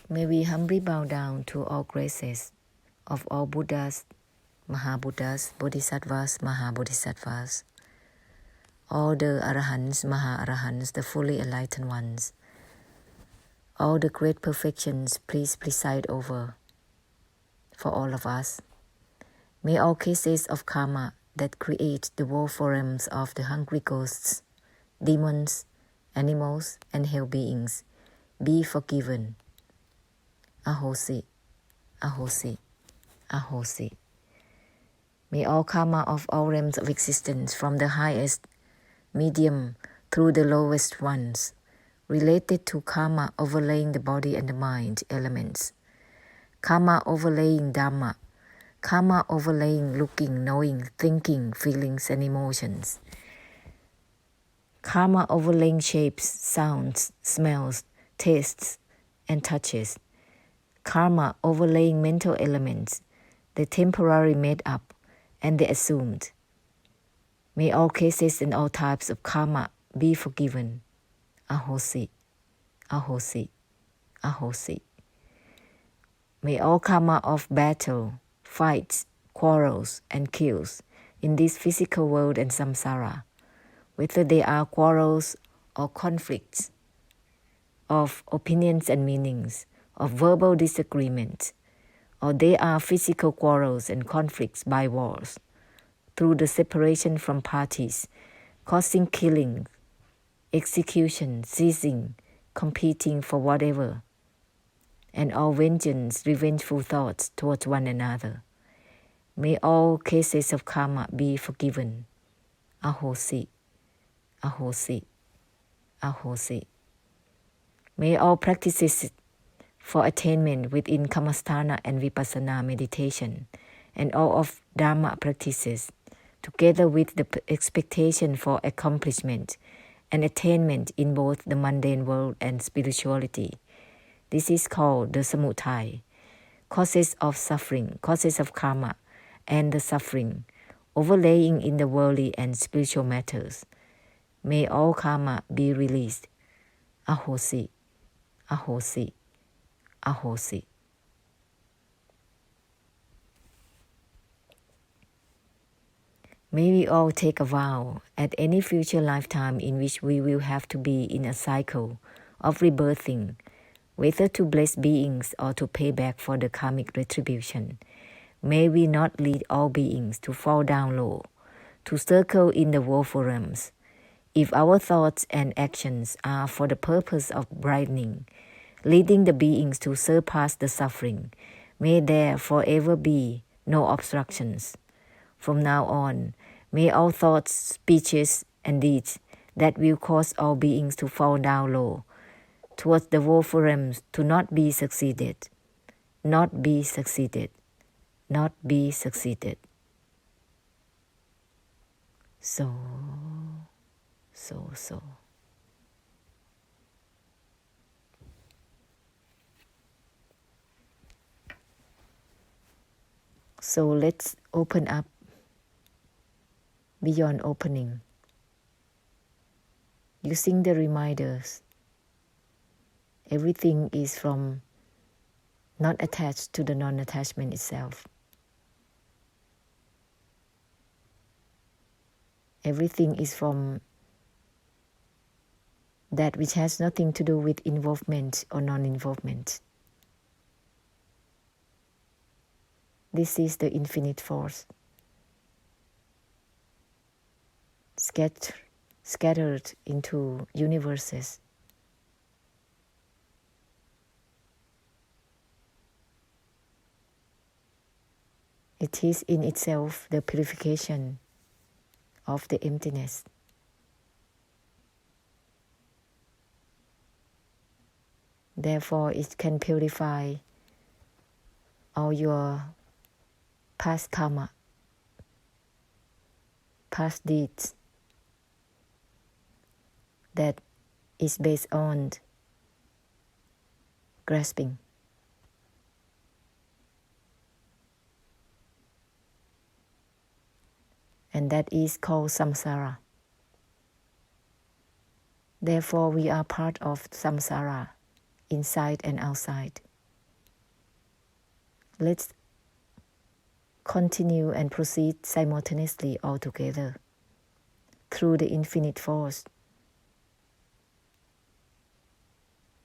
May we humbly bow down to all graces of all Buddhas, Mahabuddhas, Bodhisattvas, Mahabodhisattvas, all the Arahants, Maha-Arahants, the fully enlightened ones, all the great perfections, please preside over for all of us. May all cases of karma that create the war forums of the hungry ghosts, demons, animals, and hell beings be forgiven. Ahosi, Ahosi, Ahosi. May all karma of all realms of existence, from the highest, medium, through the lowest ones, related to karma overlaying the body and the mind elements, karma overlaying Dhamma, karma overlaying looking, knowing, thinking, feelings, and emotions, karma overlaying shapes, sounds, smells, tastes, and touches, karma overlaying mental elements, the temporary made up and the assumed. May all cases and all types of karma be forgiven. Ahosi, Ahosi, Ahosi. May all karma of battle, fights, quarrels, and kills in this physical world and samsara, whether they are quarrels or conflicts of opinions and meanings, of verbal disagreements, or they are physical quarrels and conflicts by wars, through the separation from parties, causing killing, execution, seizing, competing for whatever, and all vengeance, revengeful thoughts towards one another. May all cases of karma be forgiven. Ahosi, Ahosi, Ahosi. May all practices for attainment within Kamasthana and Vipassana meditation, and all of Dharma practices, together with the expectation for accomplishment and attainment in both the mundane world and spirituality. This is called the samudaya, causes of suffering, causes of karma, and the suffering, overlaying in the worldly and spiritual matters. May all karma be released. Ahosi, Ahosi, Ahosi. May we all take a vow at any future lifetime in which we will have to be in a cycle of rebirthing, whether to bless beings or to pay back for the karmic retribution. May we not lead all beings to fall down low, to circle in the war forums. If our thoughts and actions are for the purpose of brightening, leading the beings to surpass the suffering, may there forever be no obstructions. From now on, may all thoughts, speeches, and deeds that will cause all beings to fall down low towards the war forums to not be succeeded, not be succeeded, not be succeeded. So. So let's open up beyond opening, using the reminders. Everything is from not attached to the non-attachment itself. Everything is from that which has nothing to do with involvement or non-involvement. This is the infinite force, scattered into universes. It is in itself the purification of the emptiness. Therefore, it can purify all your past karma, past deeds that is based on grasping. And that is called samsara. Therefore, we are part of samsara, inside and outside. Let's continue and proceed simultaneously all together through the infinite force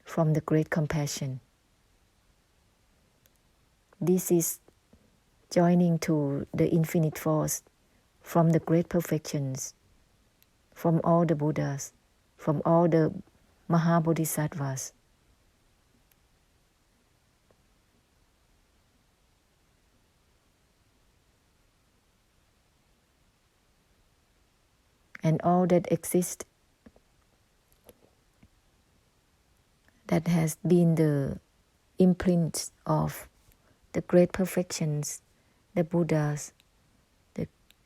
from the great compassion. This is joining to the infinite force from the great perfections, from all the Buddhas, from all the Mahabodhisattvas. And all that exists that has been the imprint of the great perfections, the Buddhas,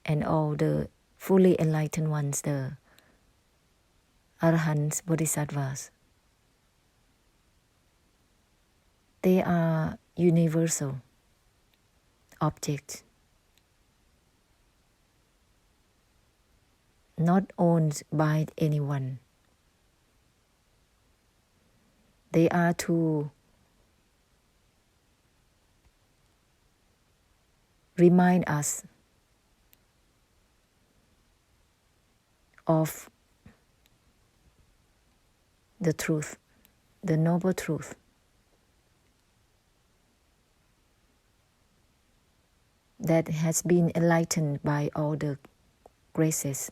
and all the fully enlightened ones, the Arahants, Bodhisattvas. They are universal objects, not owned by anyone. They are to remind us of the truth, the noble truth. That has been enlightened by all the graces.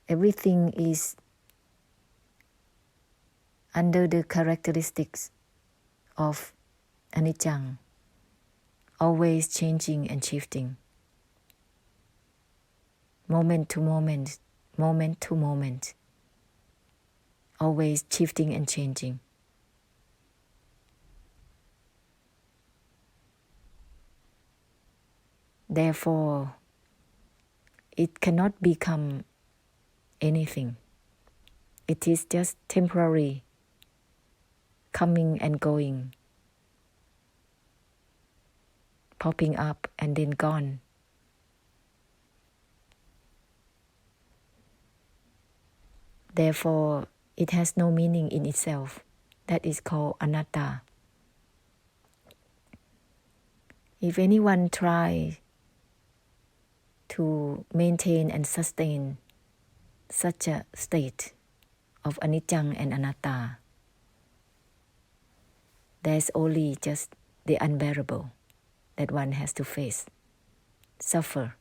Everything is under the characteristics of anicca, always changing and shifting, moment to moment, moment to moment, always shifting and changing. Therefore, it cannot become anything. It is just temporary, coming and going, popping up and then gone. Therefore, it has no meaning in itself. That is called anatta. If anyone tries to maintain and sustain such a state of anicca and anatta, there's only just the unbearable that one has to face, suffer.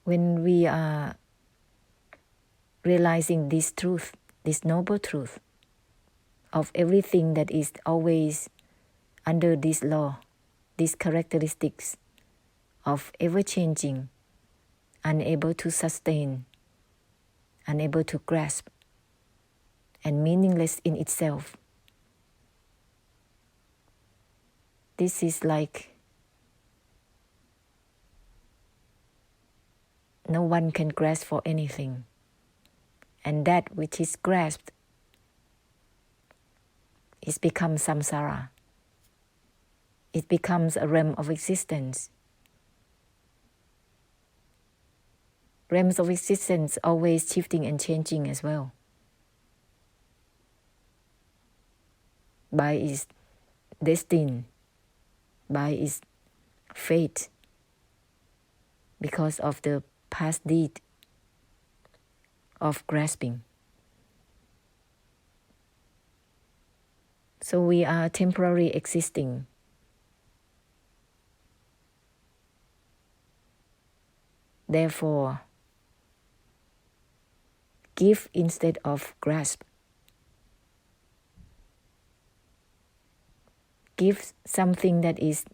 When we are realizing this truth, this noble truth of everything that is always under this law, these characteristics of ever-changing, unable to sustain, unable to grasp, and meaningless in itself. This is like no one can grasp for anything. And that which is grasped is become samsara. It becomes a realm of existence. Realms of existence always shifting and changing as well. By its destiny, by its fate, because of the past deed of grasping. So we are temporarily existing. Therefore, give instead of grasp. Give something that is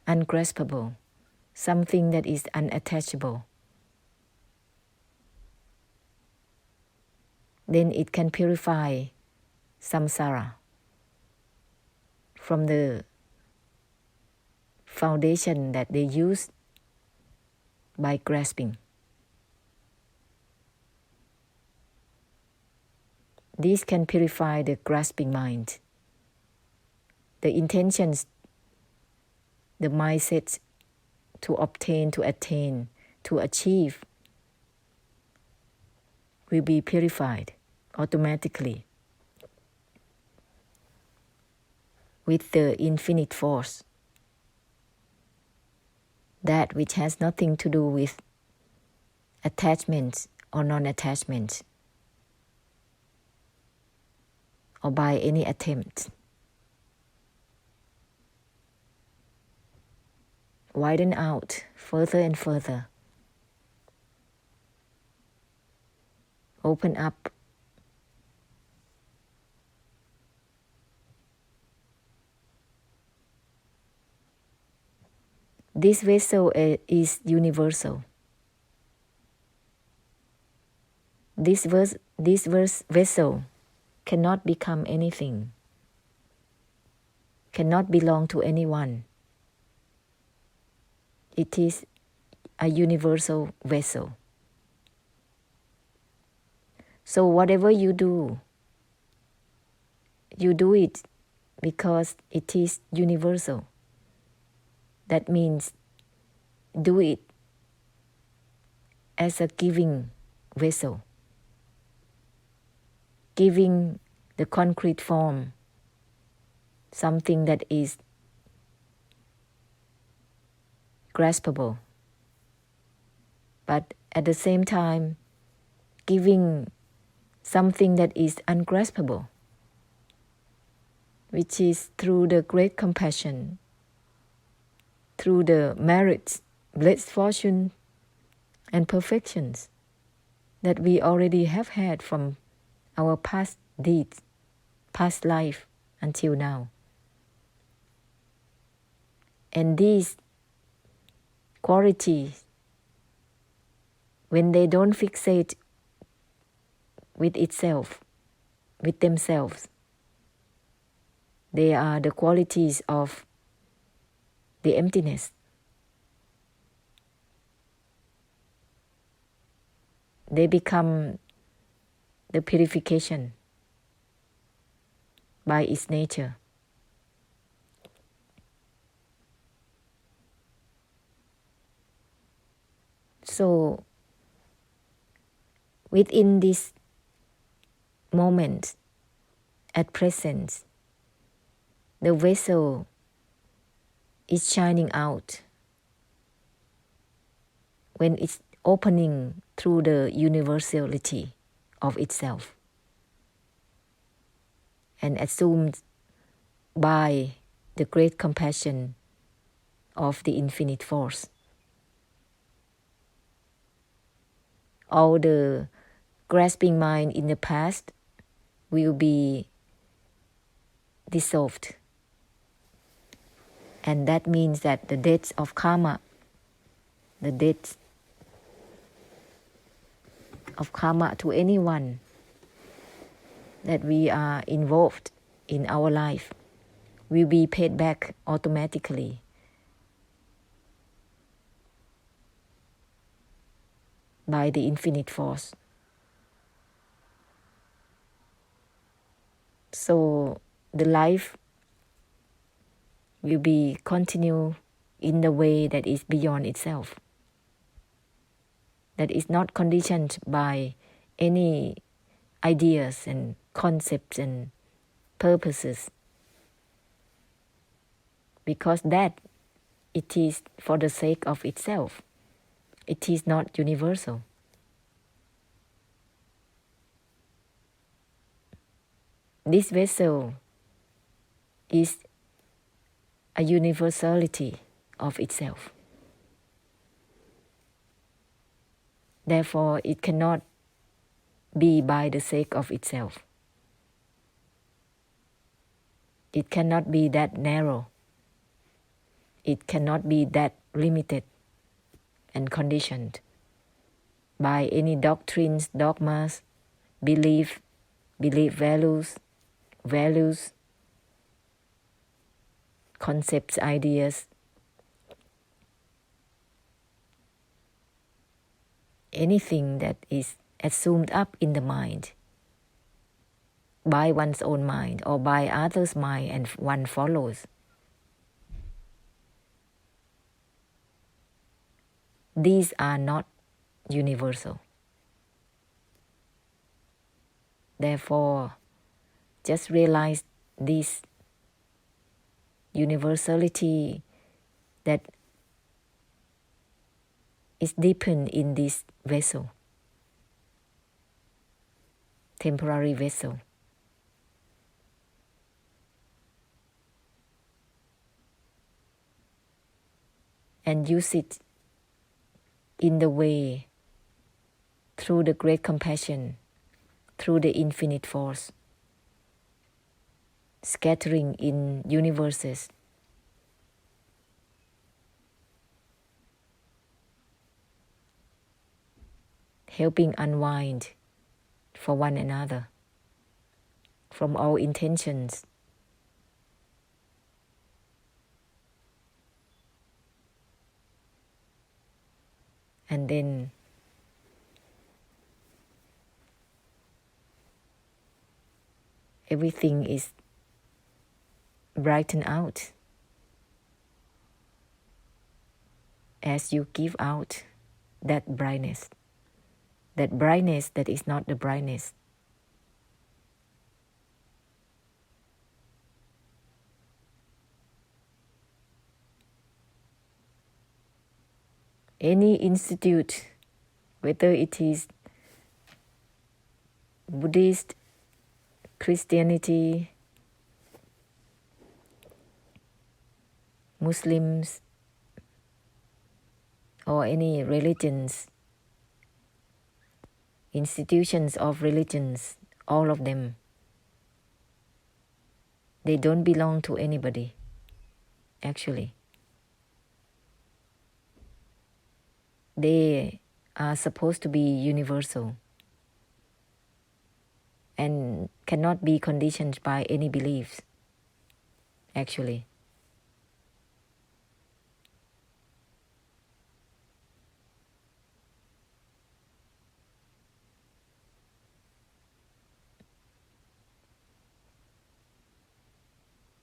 ungraspable, something that is unattachable. Then it can purify samsara from the foundation that they use by grasping. This can purify the grasping mind, the intentions, the mindset to obtain, to attain, to achieve will be purified automatically with the infinite force, that which has nothing to do with attachment or non-attachment, or by any attempt. Widen out further and further. Open up. This vessel is universal. This vessel cannot become anything, cannot belong to anyone. It is a universal vessel. So whatever you do it because it is universal. That means do it as a giving vessel, giving the concrete form, something that is graspable, but at the same time giving something that is ungraspable, which is through the great compassion, through the merits, blessed fortune, and perfections that we already have had from our past deeds, past life until now. And these qualities, when they don't fixate with itself, with themselves, they are the qualities of the emptiness. They become the purification by its nature. So, within this moment, at present, the vessel is shining out when it's opening through the universality of itself and assumed by the great compassion of the infinite force. All the grasping mind in the past will be dissolved. And that means that the debts of karma, the debts of karma to anyone that we are involved in our life will be paid back automatically. By the infinite force. So the life will be continue in the way that is beyond itself, that is not conditioned by any ideas and concepts and purposes, because that it is for the sake of itself. It is not universal. This vessel is a universality of itself. Therefore, it cannot be by the sake of itself. It cannot be that narrow. It cannot be that limited and conditioned by any doctrines, dogmas, belief values, concepts, ideas, anything that is assumed up in the mind by one's own mind or by others' mind and one follows. These are not universal. Therefore, just realize this universality that is deepened in this vessel, temporary vessel. And use it in the way through the great compassion, through the infinite force, scattering in universes, helping unwind for one another from all intentions. And then everything is brightened out as you give out that brightness that is not the brightness. Any institute, whether it is Buddhist, Christianity, Muslims, or any religions, institutions of religions, all of them, they don't belong to anybody, actually. They are supposed to be universal and cannot be conditioned by any beliefs, actually.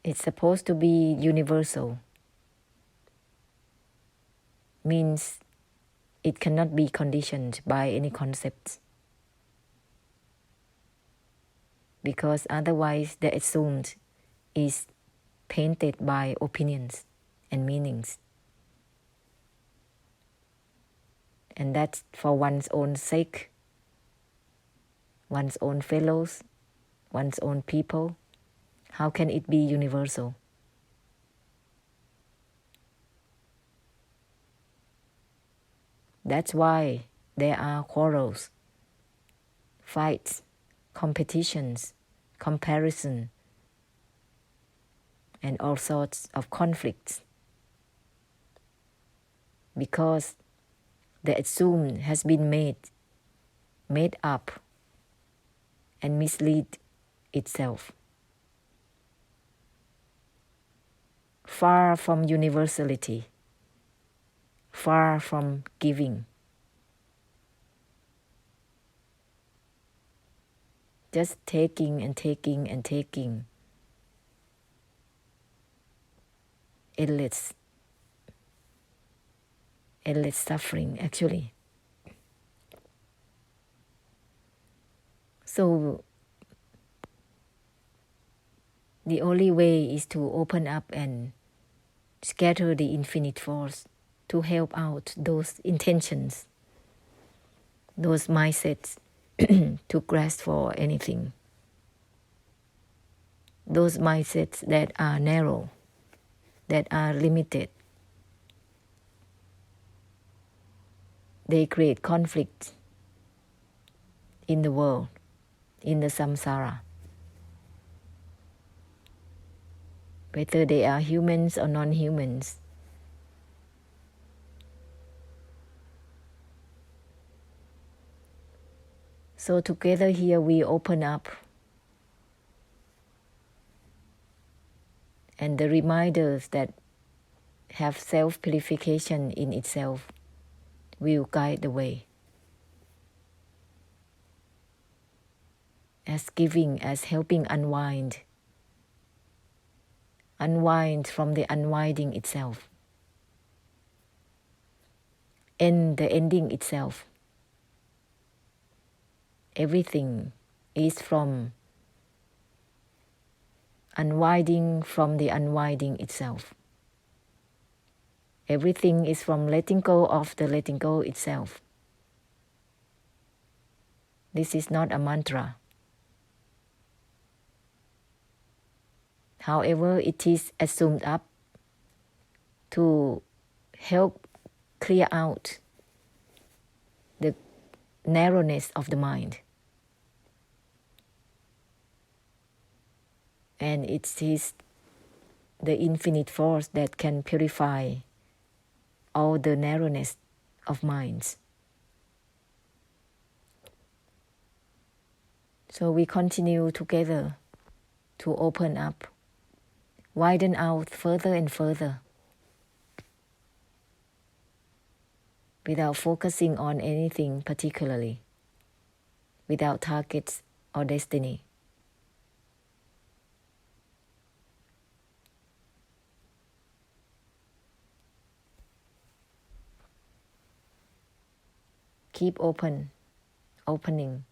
It's supposed to be universal, means it cannot be conditioned by any concepts, because otherwise the assumed is painted by opinions and meanings. And that's for one's own sake, one's own fellows, one's own people. How can it be universal? That's why there are quarrels, fights, competitions, comparison, and all sorts of conflicts. Because the assumed has been made up, and mislead itself. Far from universality, far from giving. Just taking and taking and taking. Endless suffering, actually. So the only way is to open up and scatter the infinite force to help out those intentions, those mindsets to grasp for anything. Those mindsets that are narrow, that are limited. They create conflict in the world, in the samsara. Whether they are humans or non-humans. So together here we open up, and the reminders that have self-purification in itself will guide the way. As giving, as helping unwind from the unwinding itself, end the ending itself. Everything is from unwinding from the unwinding itself. Everything is from letting go of the letting go itself. This is not a mantra. However, it is assumed up to help clear out the narrowness of the mind. And it is the infinite force that can purify all the narrowness of minds. So we continue together to open up, widen out further and further, without focusing on anything particularly, without targets or destiny. Keep opening,